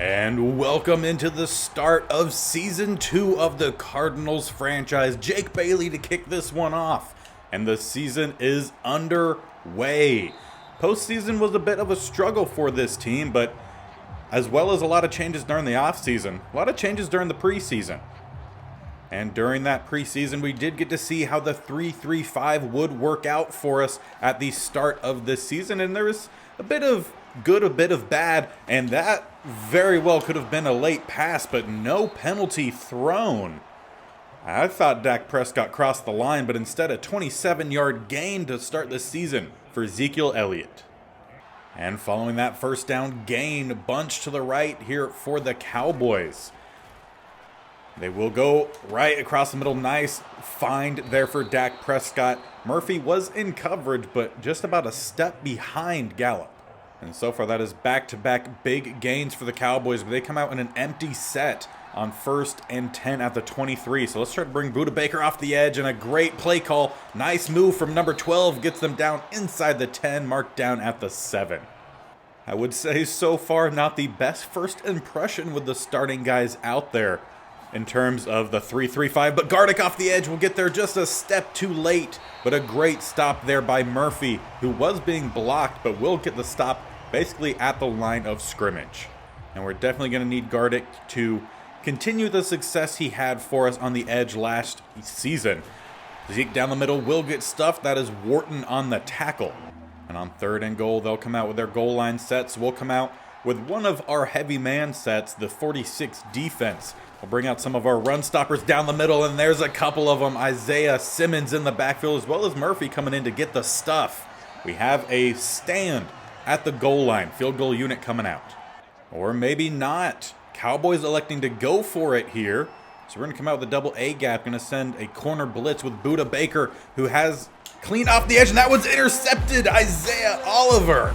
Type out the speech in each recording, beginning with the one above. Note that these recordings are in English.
And welcome into the start of Season 2 of the Cardinals franchise. Jake Bailey to kick this one off. And the season is underway. Postseason was a bit of a struggle for this team, but as well as a lot of changes during the offseason, a lot of changes during the preseason. And during that preseason, we did get to see how the 3-3-5 would work out for us at the start of this season. And there was a bit of good, a bit of bad, and that very well could have been a late pass, but no penalty thrown. I thought Dak Prescott crossed the line, but instead a 27-yard gain to start the season for Ezekiel Elliott. And following that first down gain, bunch to the right here for the Cowboys. They will go right across the middle. Nice find there for Dak Prescott. Murphy was in coverage, but just about a step behind Gallup. And so far, that is back-to-back big gains for the Cowboys, but they come out in an empty set on 1st and 10 at the 23. So let's try to bring Budda Baker off the edge, and a great play call. Nice move from number 12, gets them down inside the 10, marked down at the 7. I would say so far not the best first impression with the starting guys out there in terms of the 3-3-5, but Gardick off the edge will get there just a step too late, but a great stop there by Murphy, who was being blocked, but will get the stop basically at the line of scrimmage. And we're definitely going to need Gardick to continue the success he had for us on the edge last season. Zeke down the middle will get stuffed. That is Wharton on the tackle. And on 3rd and goal, they'll come out with their goal line sets. We'll come out with one of our heavy man sets, the 46 defense. We'll bring out some of our run stoppers down the middle, and there's a couple of them. Isaiah Simmons in the backfield, as well as Murphy coming in to get the stuff. We have a stand at the goal line. Field goal unit coming out. Or maybe not. Cowboys electing to go for it here. So we're going to come out with a double A gap. Going to send a corner blitz with Budda Baker, who has cleaned off the edge, and that was intercepted. Isaiah Oliver.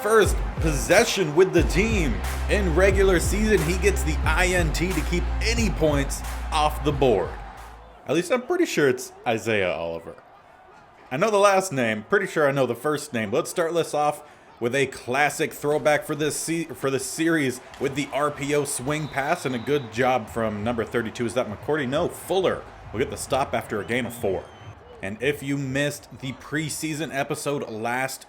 First possession with the team. In regular season, he gets the INT to keep any points off the board. At least I'm pretty sure it's Isaiah Oliver. I know the last name. Pretty sure I know the first name. Let's start this off with a classic throwback for this series with the RPO swing pass, and a good job from number 32. Is that McCourty? No, Fuller will get the stop after a gain of 4. And if you missed the preseason episode last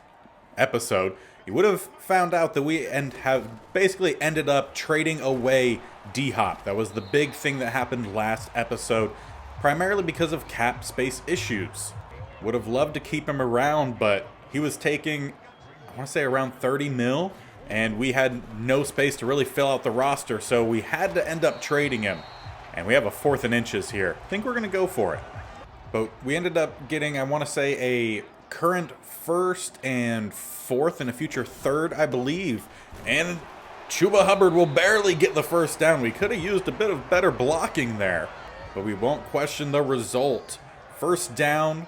episode, you would have found out that we have basically ended up trading away D-Hop. That was the big thing that happened last episode, primarily because of cap space issues. Would have loved to keep him around, but he was taking, I want to say, around 30 mil, and we had no space to really fill out the roster, so we had to end up trading him. And we have a 4th and inches here. I think we're going to go for it. But we ended up getting, I want to say, a current 1st and 4th and a future 3rd, I believe. And Chuba Hubbard will barely get the first down. We could have used a bit of better blocking there, but we won't question the result. First down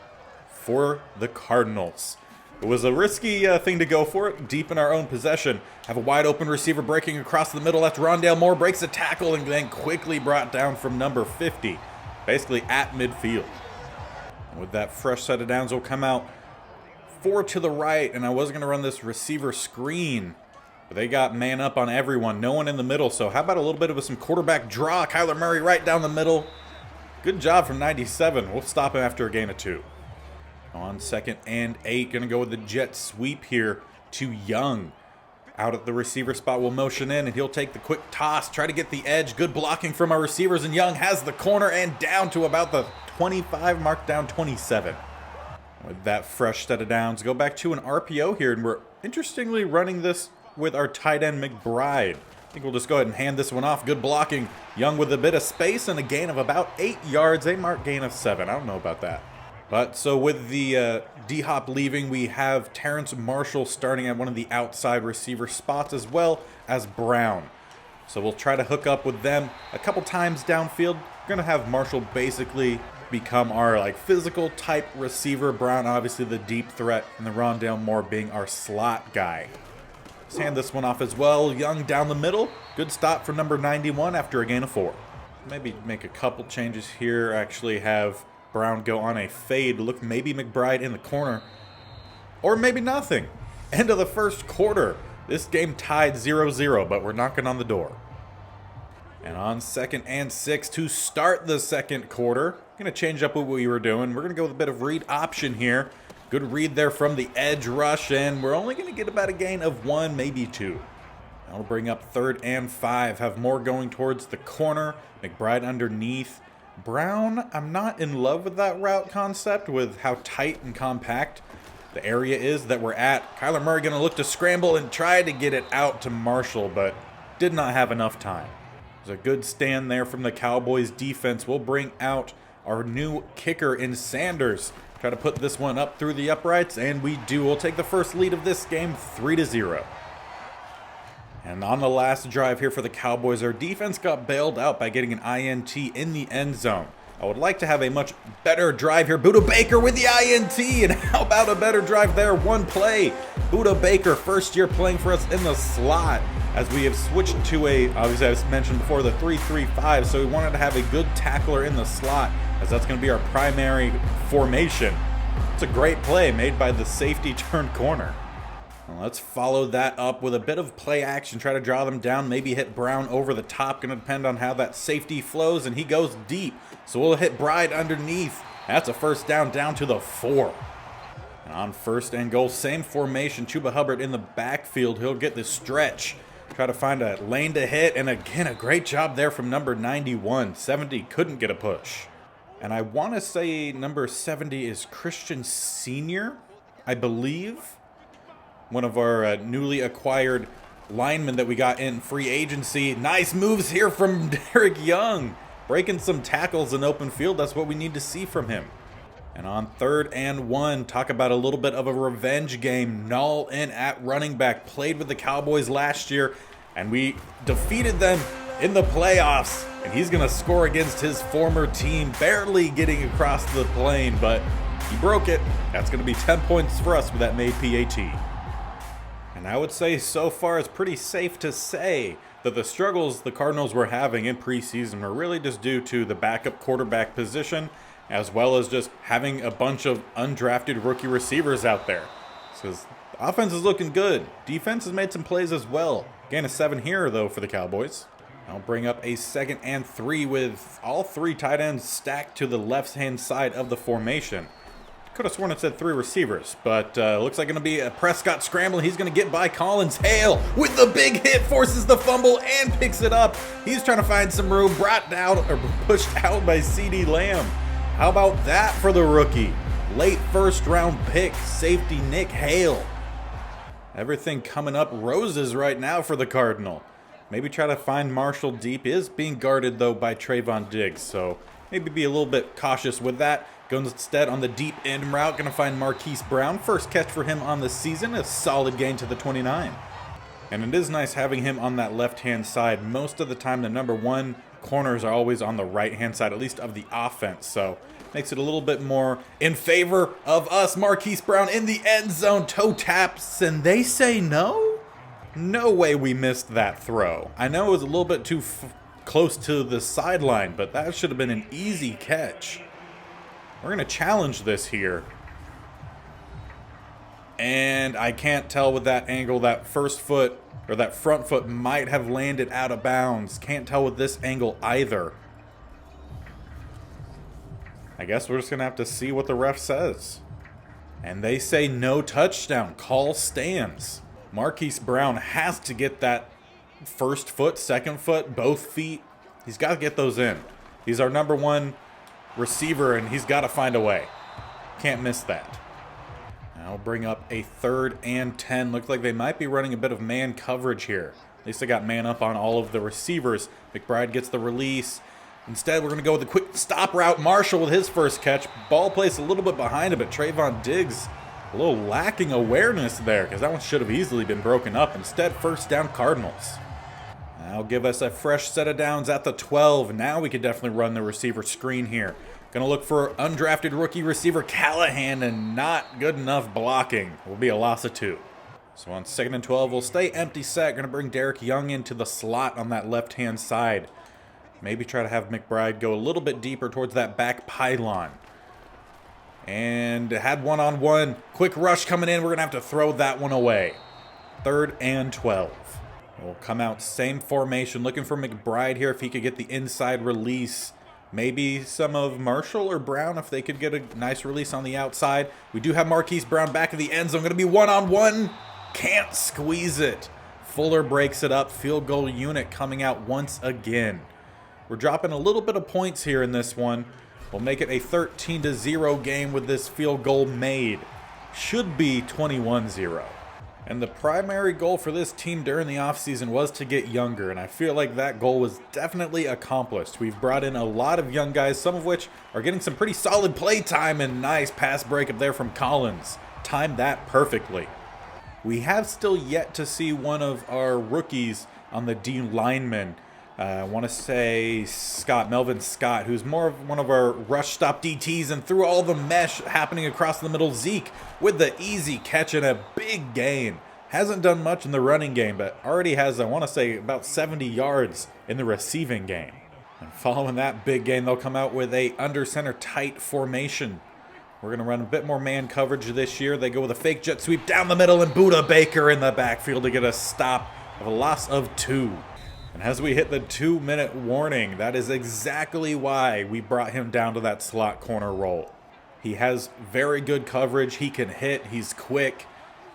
for the Cardinals. It was a risky thing to go for it, deep in our own possession. Have a wide open receiver breaking across the middle after Rondale Moore breaks a tackle and then quickly brought down from number 50, basically at midfield. And with that fresh set of downs, will come out 4 to the right, and I was going to run this receiver screen, but they got man up on everyone, no one in the middle. So how about a little bit of some quarterback draw? Kyler Murray right down the middle. Good job from 97. We'll stop him after a gain of 2. On 2nd and 8, going to go with the jet sweep here to Young. Out at the receiver spot, will motion in, and he'll take the quick toss, try to get the edge. Good blocking from our receivers, and Young has the corner and down to about the 25, marked down 27. With that fresh set of downs, go back to an RPO here, and we're interestingly running this with our tight end McBride. I think we'll just go ahead and hand this one off. Good blocking. Young with a bit of space and a gain of about 8 yards. A marked gain of 7. I don't know about that. But so with the D-Hop leaving, we have Terrence Marshall starting at one of the outside receiver spots as well as Brown. So we'll try to hook up with them a couple times downfield. We're going to have Marshall basically become our physical type receiver. Brown obviously the deep threat, and then Rondale Moore being our slot guy. Let's hand this one off as well. Young down the middle. Good stop for number 91 after a gain of 4. Maybe make a couple changes here. Actually have Brown go on a fade. Look, maybe McBride in the corner. Or maybe nothing. End of the first quarter. This game tied 0-0, but we're knocking on the door. And on 2nd and 6 to start the second quarter. Going to change up what we were doing. We're going to go with a bit of read option here. Good read there from the edge rush, and we're only going to get about a gain of 1, maybe 2. That'll bring up 3rd and 5. Have Moore going towards the corner. McBride underneath. Brown, I'm not in love with that route concept with how tight and compact the area is that we're at. Kyler Murray going to look to scramble and try to get it out to Marshall, but did not have enough time. There's a good stand there from the Cowboys defense. We'll bring out our new kicker in Sanders. Try to put this one up through the uprights, and we do. We'll take the first lead of this game, 3-0. And on the last drive here for the Cowboys, our defense got bailed out by getting an INT in the end zone. I would like to have a much better drive here. Buda Baker with the INT, and how about a better drive there? One play. Buda Baker, first year playing for us in the slot, as we have switched to obviously I mentioned before, the 3-3-5, so we wanted to have a good tackler in the slot, as that's going to be our primary formation. It's a great play made by the safety turned corner. Well, let's follow that up with a bit of play action, try to draw them down, maybe hit Brown over the top. Going to depend on how that safety flows, and he goes deep. So we'll hit Bride underneath. That's a first down to the 4. And on 1st and goal, same formation. Chuba Hubbard in the backfield. He'll get the stretch. Try to find a lane to hit, and again, a great job there from number 91. 70 couldn't get a push. And I want to say number 70 is Christian Sr., I believe. One of our newly acquired linemen that we got in free agency. Nice moves here from Derek Young. Breaking some tackles in open field. That's what we need to see from him. And on 3rd and 1, talk about a little bit of a revenge game. Null in at running back. Played with the Cowboys last year, and we defeated them in the playoffs. And he's going to score against his former team. Barely getting across the plane, but he broke it. That's going to be 10 points for us with that made PAT. And I would say so far it's pretty safe to say that the struggles the Cardinals were having in preseason were really just due to the backup quarterback position, as well as just having a bunch of undrafted rookie receivers out there. Because the offense is looking good. Defense has made some plays as well. Gain of 7 here, though, for the Cowboys. I'll bring up a 2nd and 3 with all 3 tight ends stacked to the left-hand side of the formation. Could have sworn it said 3 receivers, but looks like going to be a Prescott scramble. He's going to get by Collins. Hale with the big hit, forces the fumble and picks it up. He's trying to find some room, brought down or pushed out by CeeDee Lamb. How about that for the rookie? Late 1st round pick, safety Nick Hale. Everything coming up roses right now for the Cardinal. Maybe try to find Marshall deep. He is being guarded, though, by Trayvon Diggs, so maybe be a little bit cautious with that. Goes instead on the deep end route. Going to find Marquise Brown. First catch for him on the season. A solid gain to the 29. And it is nice having him on that left-hand side. Most of the time, the number 1 corners are always on the right-hand side, at least of the offense. So makes it a little bit more in favor of us. Marquise Brown in the end zone. Toe taps, and they say no? No way we missed that throw. I know it was a little bit too close to the sideline, but that should have been an easy catch. We're going to challenge this here. And I can't tell with that angle, that first foot or that front foot might have landed out of bounds. Can't tell with this angle either. I guess we're just going to have to see what the ref says. And they say no touchdown. Call stands. Marquise Brown has to get that first foot, second foot, both feet. He's got to get those in. He's our number 1 receiver, and he's got to find a way. Can't miss that. Now bring up a 3rd and 10. Looks like they might be running a bit of man coverage here. At least they got man up on all of the receivers. McBride gets the release. Instead, we're going to go with a quick stop route. Marshall with his first catch. Ball placed a little bit behind him, but Trayvon Diggs a little lacking awareness there because that one should have easily been broken up. Instead, first down Cardinals. That'll give us a fresh set of downs at the 12. Now we could definitely run the receiver screen here. Going to look for undrafted rookie receiver Callahan, and not good enough blocking. Will be a loss of 2. So on 2nd and 12, we'll stay empty set. Going to bring Derek Young into the slot on that left-hand side. Maybe try to have McBride go a little bit deeper towards that back pylon. And had one-on-one. Quick rush coming in. We're going to have to throw that one away. 3rd and 12. We'll come out same formation. Looking for McBride here if he could get the inside release. Maybe some of Marshall or Brown if they could get a nice release on the outside. We do have Marquise Brown back in the end zone. Going to be one-on-one. Can't squeeze it. Fuller breaks it up. Field goal unit coming out once again. We're dropping a little bit of points here in this one. We'll make it a 13-0 game with this field goal made. Should be 21-0. And the primary goal for this team during the offseason was to get younger, and I feel like that goal was definitely accomplished. We've brought in a lot of young guys, some of which are getting some pretty solid play time, and nice pass breakup there from Collins. Timed that perfectly. We have still yet to see one of our rookies on the D linemen. I want to say Melvin Scott, who's more of one of our rush stop DTs, and through all the mesh happening across the middle, Zeke with the easy catch and a big gain. Hasn't done much in the running game, but already has, I want to say, about 70 yards in the receiving game. And following that big gain, they'll come out with a under center tight formation. We're going to run a bit more man coverage this year. They go with a fake jet sweep down the middle, and Buda Baker in the backfield to get a stop of a loss of 2. And as we hit the 2-minute warning, that is exactly why we brought him down to that slot corner role. He has very good coverage. He can hit. He's quick.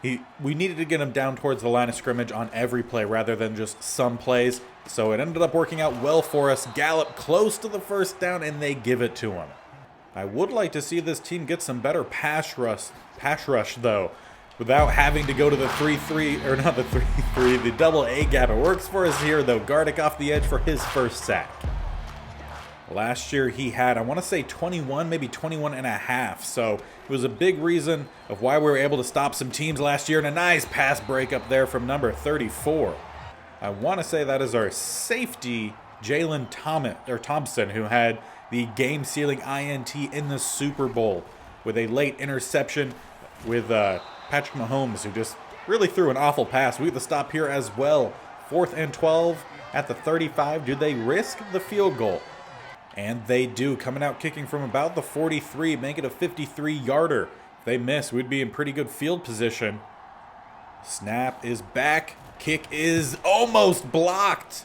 We needed to get him down towards the line of scrimmage on every play rather than just some plays. So it ended up working out well for us. Gallup close to the first down, and they give it to him. I would like to see this team get some better pass rush though, without having to go to the 3-3, or not the 3-3, the double A gap. It works for us here, though. Gardick off the edge for his first sack. Last year he had, I want to say 21, maybe 21 and a half. So it was a big reason of why we were able to stop some teams last year. And a nice pass breakup there from number 34. I want to say that is our safety, Jalen Thompson, who had the game-sealing INT in the Super Bowl with a late interception with Patrick Mahomes, who just really threw an awful pass. We get the stop here as well. 4th and 12 at the 35. Do they risk the field goal? And they do. Coming out kicking from about the 43, make it a 53-yarder. If they miss, we'd be in pretty good field position. Snap is back. Kick is almost blocked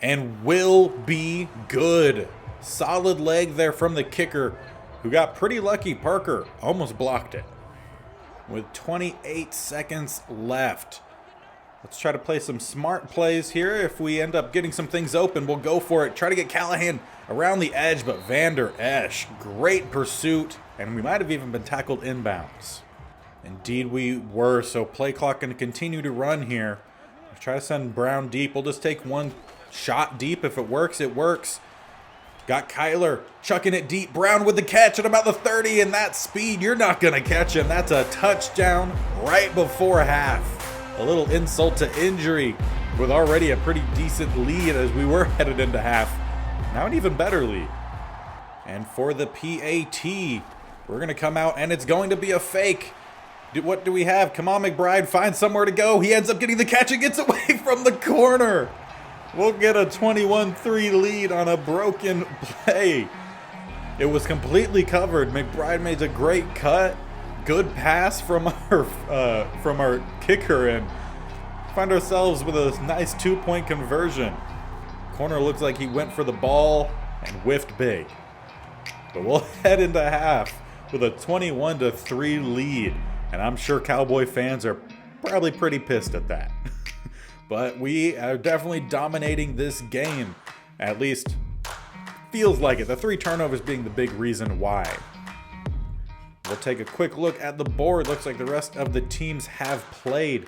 and will be good. Solid leg there from the kicker, who got pretty lucky. Parker almost blocked it. With 28 seconds left. Let's try to play some smart plays here. If we end up getting some things open, we'll go for it. Try to get Callahan around the edge, but Vander Esch, great pursuit, and we might have even been tackled inbounds. Indeed we were, so play clock going to continue to run here. Let's try to send Brown deep. We'll just take one shot deep. If it works, it works. Got Kyler chucking it deep. Brown with the catch at about the 30, and that speed, you're not going to catch him. That's a touchdown right before half. A little insult to injury with already a pretty decent lead as we were headed into half. Now an even better lead. And for the PAT, we're going to come out, and it's going to be a fake. What do we have? Come on, McBride, find somewhere to go. He ends up getting the catch and gets away from the corner. We'll get a 21-3 lead on a broken play. It was completely covered. McBride made a great cut. Good pass from our kicker, and find ourselves with a nice 2-point conversion. Corner looks like he went for the ball and whiffed big. But we'll head into half with a 21-3 lead. And I'm sure Cowboy fans are probably pretty pissed at that. But we are definitely dominating this game. At least feels like it. The 3 turnovers being the big reason why. We'll take a quick look at the board. Looks like the rest of the teams have played.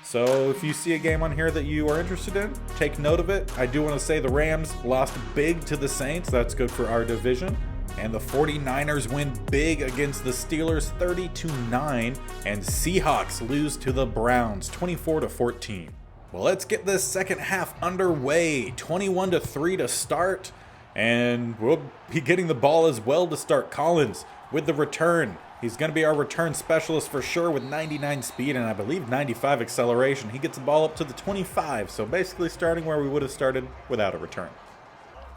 So if you see a game on here that you are interested in, take note of it. I do want to say the Rams lost big to the Saints. That's good for our division. And the 49ers win big against the Steelers 30-9. And Seahawks lose to the Browns 24-14. Well, let's get this second half underway. 21-3 to start. And we'll be getting the ball as well to start. Collins with the return. He's going to be our return specialist for sure with 99 speed and I believe 95 acceleration. He gets the ball up to the 25, so basically starting where we would have started without a return.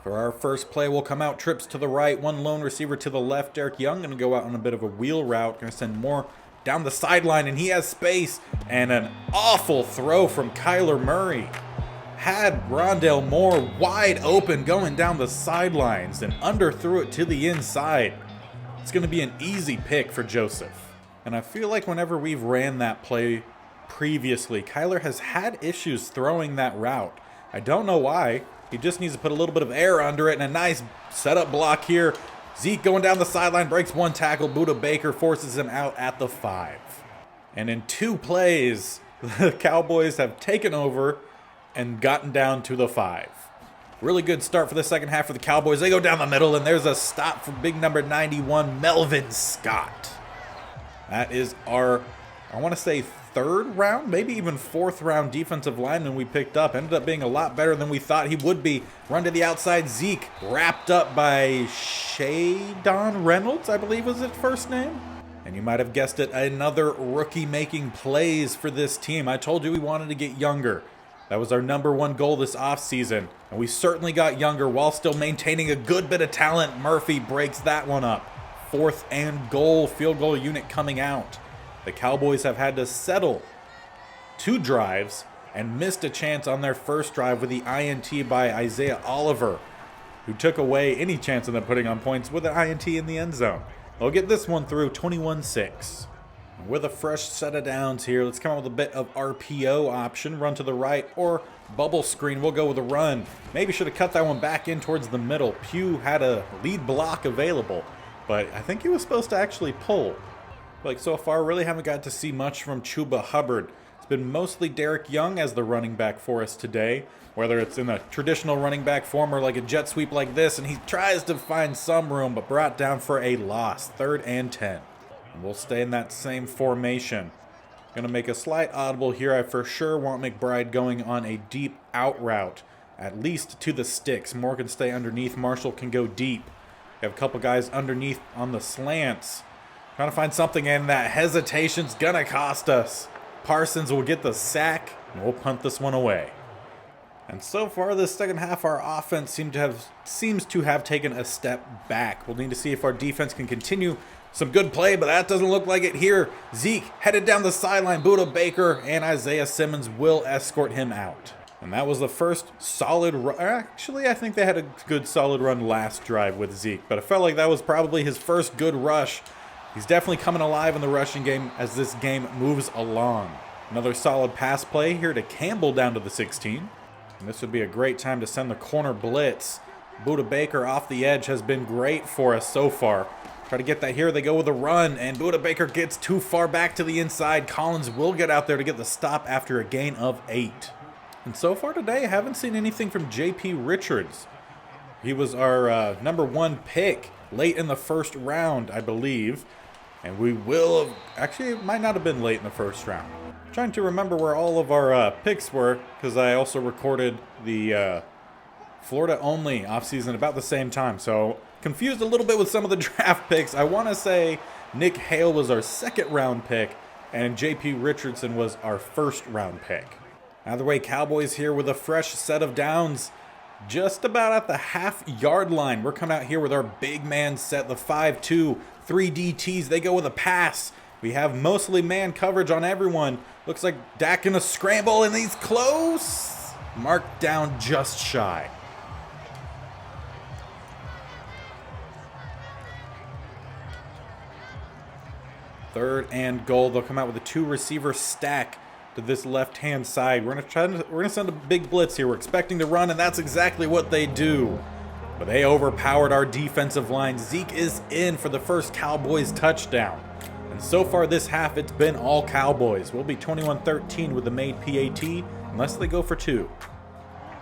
For our first play, we'll come out trips to the right, one lone receiver to the left. Derek Young going to go out on a bit of a wheel route, going to send more down the sideline, and he has space. And an awful throw from Kyler Murray. Had Rondale Moore wide open going down the sidelines and underthrew it to the inside. It's going to be an easy pick for Joseph. And I feel like whenever we've ran that play previously, Kyler has had issues throwing that route. I don't know why. He just needs to put a little bit of air under it, and a nice setup block here. Zeke going down the sideline, breaks one tackle. Budda Baker forces him out at the 5. And in 2 plays, the Cowboys have taken over and gotten down to the 5. Really good start for the second half for the Cowboys. They go down the middle, and there's a stop for big number 91, Melvin Scott. That is our, I want to say, 3rd round, maybe even 4th round defensive lineman we picked up. Ended up being a lot better than we thought he would be. Run to the outside, Zeke, wrapped up by Shadon Reynolds, I believe was his first name. And you might have guessed it, another rookie making plays for this team. I told you we wanted to get younger. That was our number 1 goal this offseason, and we certainly got younger while still maintaining a good bit of talent. Murphy breaks that one up. 4th and goal, field goal unit coming out. The Cowboys have had to settle 2 drives and missed a chance on their first drive with the INT by Isaiah Oliver, who took away any chance of them putting on points with an INT in the end zone. They'll get this one through 21-6. With a fresh set of downs here, let's come up with a bit of RPO option. Run to the right or bubble screen. We'll go with a run. Maybe should have cut that one back in towards the middle. Pugh had a lead block available, but I think he was supposed to actually pull. Like so far, really haven't got to see much from Chuba Hubbard. It's been mostly Derek Young as the running back for us today, whether it's in a traditional running back form or like a jet sweep like this, and he tries to find some room, but brought down for a loss. 3rd and 10. We'll stay in that same formation. Going to make a slight audible here. I for sure want McBride going on a deep out route, at least to the sticks. Moore can stay underneath. Marshall can go deep. We have a couple guys underneath on the slants. Trying to find something, and that hesitation's going to cost us. Parsons will get the sack, and we'll punt this one away. And so far this second half, our offense seems to have taken a step back. We'll need to see if our defense can continue some good play, but that doesn't look like it here. Zeke headed down the sideline. Budda Baker and Isaiah Simmons will escort him out. And that was the first solid run. Actually, I think they had a good solid run last drive with Zeke, but I felt like that was probably his first good rush. He's definitely coming alive in the rushing game as this game moves along. Another solid pass play here to Campbell down to the 16. And this would be a great time to send the corner blitz. Budda Baker off the edge has been great for us so far. Try to get that here. They go with a run, and Budda Baker gets too far back to the inside. Collins will get out there to get the stop after a gain of 8. And so far today, I haven't seen anything from J.P. Richards. He was our number 1 pick late in the first round, I believe. And we will have, actually, it might not have been late in the first round. I'm trying to remember where all of our picks were, because I also recorded the Florida-only offseason about the same time. So confused a little bit with some of the draft picks. I want to say Nick Hale was our 2nd round pick, and J.P. Richardson was our 1st round pick. Either way, Cowboys here with a fresh set of downs. Just about at the half-yard line. We're coming out here with our big man set, the 5-2, 3 DTs. They go with a pass. We have mostly man coverage on everyone. Looks like Dak gonna scramble, and he's close. Marked down just shy. Third and goal. They'll come out with a 2-receiver stack to this left-hand side. We're gonna send a big blitz here. We're expecting to run, and that's exactly what they do. But they overpowered our defensive line. Zeke is in for the first Cowboys touchdown. And so far this half, it's been all Cowboys. We'll be 21-13 with the made PAT, unless they go for 2.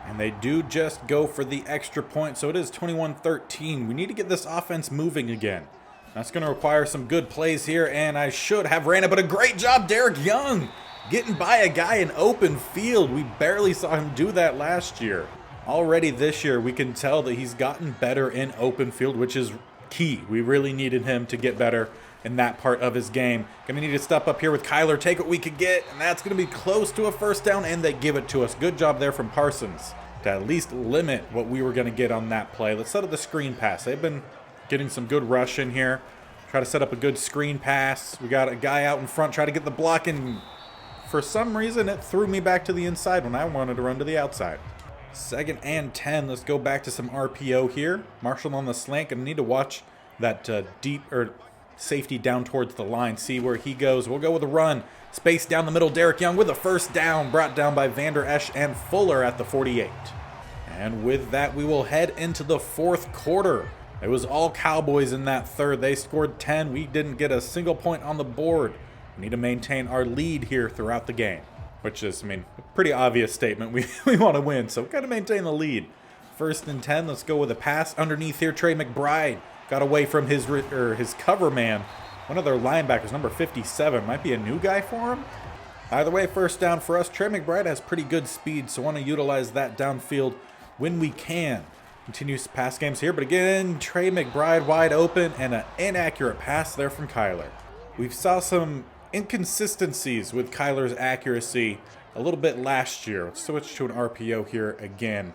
And they do just go for the extra point, so it is 21-13. We need to get this offense moving again. That's going to require some good plays here, and I should have ran it, but a great job, Derek Young, getting by a guy in open field. We barely saw him do that last year. Already this year, we can tell that he's gotten better in open field, which is key. We really needed him to get better in that part of his game. Gonna need to step up here with Kyler, take what we could get, and that's gonna be close to a first down, and they give it to us. Good job there from Parsons to at least limit what we were gonna get on that play. Let's set up the screen pass. They've been getting some good rush in here. Try to set up a good screen pass. We got a guy out in front, try to get the block, and for some reason it threw me back to the inside when I wanted to run to the outside. 2nd and 10. Let's go back to some RPO here. Marshall on the slant. Gonna need to watch that safety down towards the line. See where he goes. We'll go with a run. Space down the middle. Derek Young with a first down. Brought down by Vander Esch and Fuller at the 48. And with that, we will head into the 4th quarter. It was all Cowboys in that 3rd. They scored 10. We didn't get a single point on the board. We need to maintain our lead here throughout the game. Which is, a pretty obvious statement. We want to win, so we've got to maintain the lead. 1st and 10. Let's go with a pass underneath here. Trey McBride got away from his cover man. One of their linebackers, number 57. Might be a new guy for him. Either way, first down for us. Trey McBride has pretty good speed, so want to utilize that downfield when we can. Continues pass games here, but again, Trey McBride wide open and an inaccurate pass there from Kyler. We saw some inconsistencies with Kyler's accuracy a little bit last year. Let's switch to an RPO here again.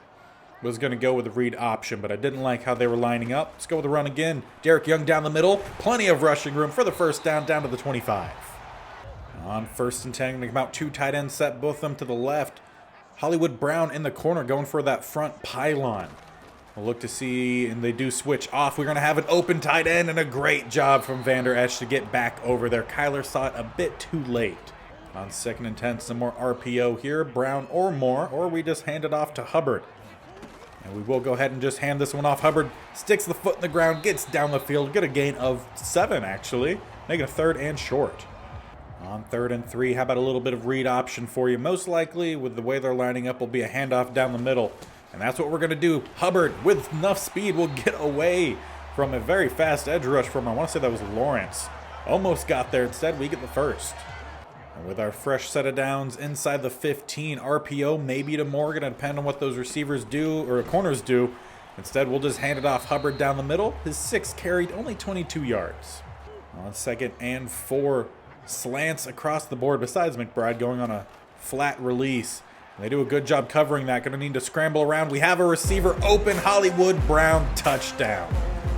Was going to go with the read option, but I didn't like how they were lining up. Let's go with the run again. Derek Young down the middle. Plenty of rushing room for the first down to the 25. On 1st and 10, going to come out 2 tight ends set, both of them to the left. Hollywood Brown in the corner going for that front pylon. We'll look to see, and they do switch off. We're going to have an open tight end, and a great job from Vander Esch to get back over there. Kyler saw it a bit too late. On 2nd and 10, some more RPO here. Brown or more, or we just hand it off to Hubbard. And we will go ahead and just hand this one off. Hubbard sticks the foot in the ground, gets down the field, get a gain of 7 actually. Make it a 3rd and short. On 3rd and 3, how about a little bit of read option for you? Most likely, with the way they're lining up, will be a handoff down the middle. And that's what we're going to do. Hubbard, with enough speed, will get away from a very fast edge rush from, I want to say that was Lawrence. Almost got there. Instead, we get the first. And with our fresh set of downs inside the 15, RPO maybe to Morgan. It'll depend on what those receivers do, or corners do. Instead, we'll just hand it off Hubbard down the middle. His 6 carried, only 22 yards. On 2nd and 4, slants across the board, besides McBride going on a flat release. They do a good job covering that. Going to need to scramble around. We have a receiver open. Hollywood Brown, touchdown.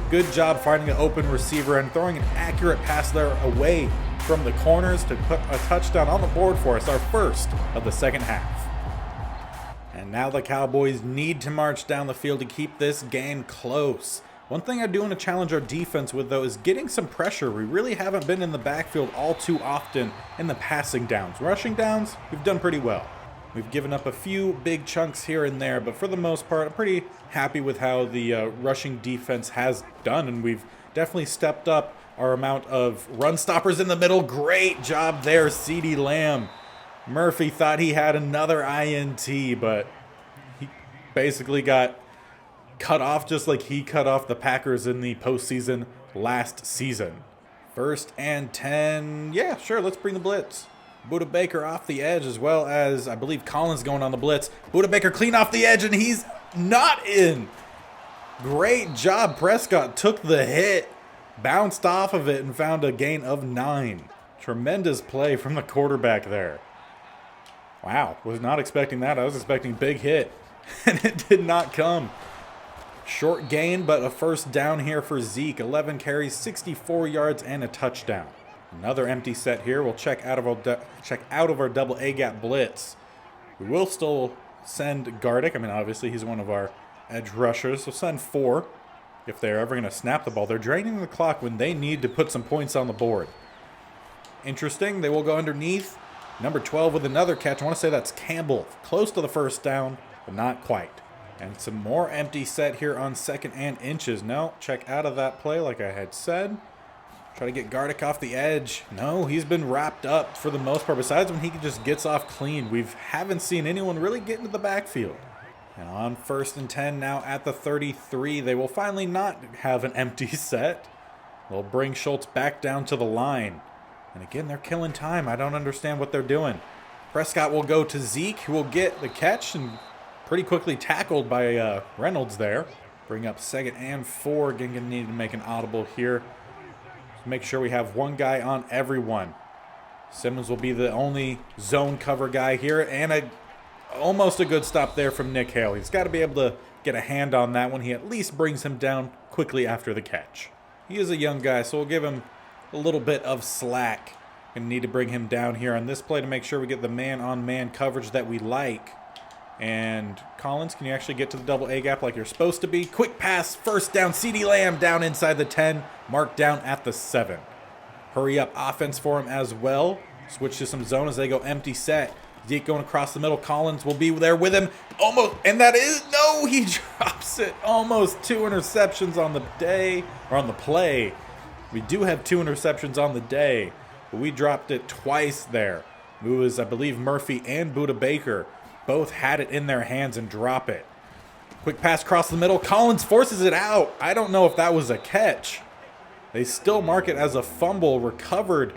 Good job finding an open receiver and throwing an accurate pass there away from the corners to put a touchdown on the board for us, our first of the 2nd half. And now the Cowboys need to march down the field to keep this game close. One thing I do want to challenge our defense with, though, is getting some pressure. We really haven't been in the backfield all too often in the passing downs. Rushing downs, we've done pretty well. We've given up a few big chunks here and there, but for the most part, I'm pretty happy with how the rushing defense has done, and we've definitely stepped up our amount of run stoppers in the middle. Great job there, CeeDee Lamb. Murphy thought he had another INT, but he basically got cut off just like he cut off the Packers in the postseason last season. 1st and 10. Yeah, sure, let's bring the blitz. Buda Baker off the edge, as well as, I believe, Collins going on the blitz. Buda Baker clean off the edge, and he's not in. Great job. Prescott took the hit, bounced off of it, and found a gain of 9. Tremendous play from the quarterback there. Wow, was not expecting that. I was expecting big hit, and it did not come. Short gain, but a first down here for Zeke. 11 carries, 64 yards, and a touchdown. Another empty set here. We'll check out of our double A gap blitz. We will still send Gardick. Obviously he's one of our edge rushers. We'll send 4 if they're ever going to snap the ball. They're draining the clock when they need to put some points on the board. Interesting. They will go underneath. Number 12 with another catch. I want to say that's Campbell. Close to the first down, but not quite. And some more empty set here on 2nd and inches. No, check out of that play like I had said. Try to get Gardick off the edge. No, he's been wrapped up for the most part. Besides when he just gets off clean, we haven't seen anyone really get into the backfield. And on 1st and 10 now at the 33, they will finally not have an empty set. They'll bring Schultz back down to the line. And again, they're killing time. I don't understand what they're doing. Prescott will go to Zeke, who will get the catch and pretty quickly tackled by Reynolds there. Bring up 2nd and 4. Again, gonna need to make an audible here. Make sure we have one guy on everyone. Simmons will be the only zone cover guy here, and almost a good stop there from Nick Hale. He's got to be able to get a hand on that one. He at least brings him down quickly after the catch. He is a young guy, so we'll give him a little bit of slack. Gonna need to bring him down here on this play to make sure we get the man-on-man coverage that we like. And Collins, can you actually get to the double A gap like you're supposed to be? Quick pass, 1st down, CeeDee Lamb down inside the 10, marked down at the 7. Hurry up offense for him as well. Switch to some zone as they go empty set. Zeke going across the middle. Collins will be there with him. Almost, and that is, no, he drops it. Almost 2 interceptions on the day, or on the play. We do have 2 interceptions on the day, but we dropped it twice there. It was, I believe, Murphy and Budda Baker both had it in their hands and drop it. Quick pass across the middle. Collins forces it out. I don't know if that was a catch. They still mark it as a fumble recovered.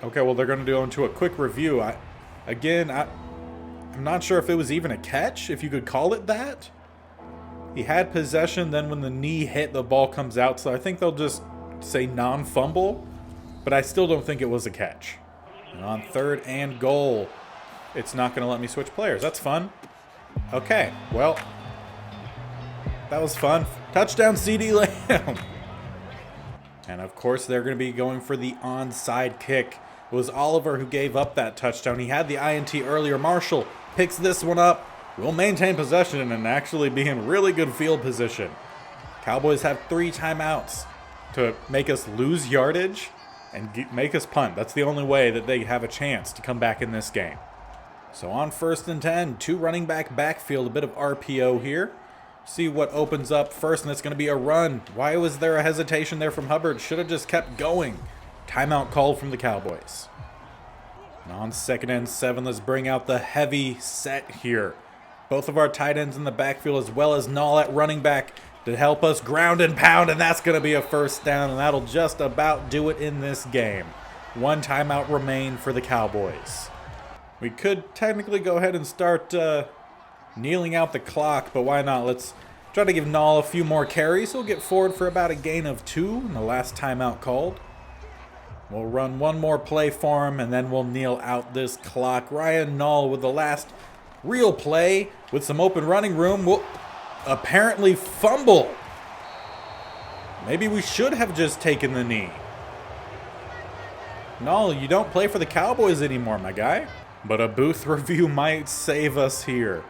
Okay, well, they're going to go into a quick review. I'm not sure if it was even a catch, if you could call it that. He had possession, then when the knee hit, the ball comes out. So I think they'll just say non-fumble, but I still don't think it was a catch. And on 3rd and goal, it's not going to let me switch players. That's fun. Okay, well, that was fun. Touchdown, CeeDee Lamb. And of course, they're going to be going for the onside kick. It was Oliver who gave up that touchdown. He had the INT earlier. Marshall picks this one up. We'll maintain possession and actually be in really good field position. Cowboys have 3 timeouts to make us lose yardage and make us punt. That's the only way that they have a chance to come back in this game. So on 1st and 10, 2 running back backfield, a bit of RPO here. See what opens up first, and it's going to be a run. Why was there a hesitation there from Hubbard? Should have just kept going. Timeout called from the Cowboys. And on 2nd and 7, let's bring out the heavy set here. Both of our tight ends in the backfield, as well as Null at running back, to help us ground and pound, and that's going to be a 1st down, and that'll just about do it in this game. 1 timeout remain for the Cowboys. We could technically go ahead and start kneeling out the clock, but why not? Let's try to give Null a few more carries. He'll get forward for about a gain of 2 in the last timeout called. We'll run one more play for him, and then we'll kneel out this clock. Ryan Null with the last real play with some open running room will apparently fumble. Maybe we should have just taken the knee. Null, you don't play for the Cowboys anymore, my guy. But a booth review might save us here.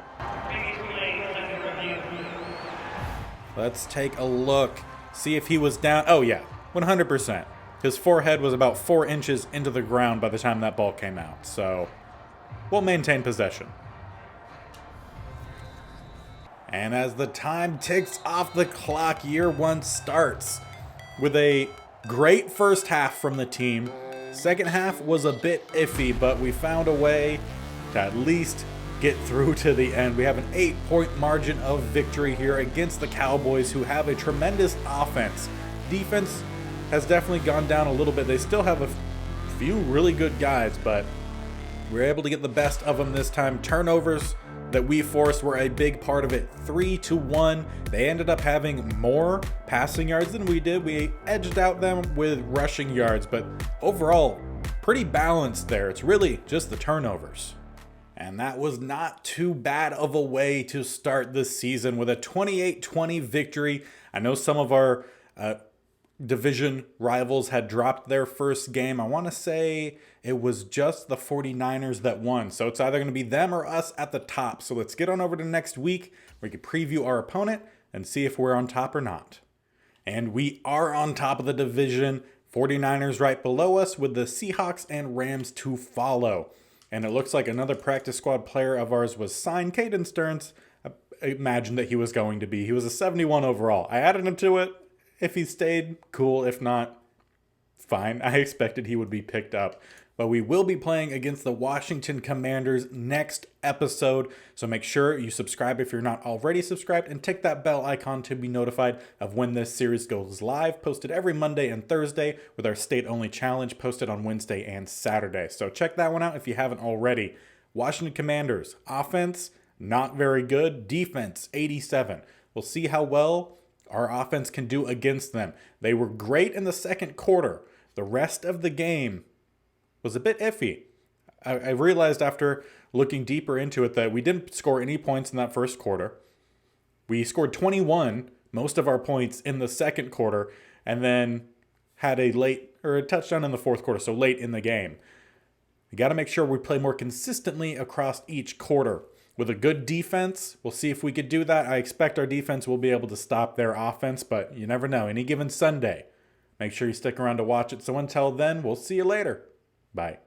Let's take a look. See if he was down. Oh, yeah, 100%. His forehead was about 4 inches into the ground by the time that ball came out. So we'll maintain possession. And as the time ticks off the clock, year 1 starts with a great first half from the team. Second half was a bit iffy, but we found a way to at least get through to the end. We have an 8-point margin of victory here against the Cowboys, who have a tremendous offense. Defense has definitely gone down a little bit. They still have a few really good guys, but we were able to get the best of them this time. Turnovers that we forced were a big part of it. 3-1. They ended up having more passing yards than we did. We edged out them with rushing yards, but overall, pretty balanced there. It's really just the turnovers. And that was not too bad of a way to start the season with a 28-20 victory. I know some of our division rivals had dropped their first game. I want to say it was just the 49ers that won. So it's either going to be them or us at the top. So let's get on over to next week where we can preview our opponent and see if we're on top or not. And we are on top of the division. 49ers right below us with the Seahawks and Rams to follow. And it looks like another practice squad player of ours was signed. Caden Stearns, I imagined that he was going to be. He was a 71 overall. I added him to it. If he stayed, cool. If not, fine. I expected he would be picked up. But we will be playing against the Washington Commanders next episode. So make sure you subscribe if you're not already subscribed, and tick that bell icon to be notified of when this series goes live. Posted every Monday and Thursday, with our state-only challenge posted on Wednesday and Saturday. So check that one out if you haven't already. Washington Commanders, offense, not very good. Defense, 87. We'll see how well our offense can do against them. They were great in the second quarter. The rest of the game was a bit iffy. I realized after looking deeper into it that we didn't score any points in that first quarter. We scored 21, most of our points, in the second quarter, and then had a touchdown in the fourth quarter, so late in the game. We got to make sure we play more consistently across each quarter. With a good defense, we'll see if we could do that. I expect our defense will be able to stop their offense, but you never know. Any given Sunday, make sure you stick around to watch it. So until then, we'll see you later. Bye.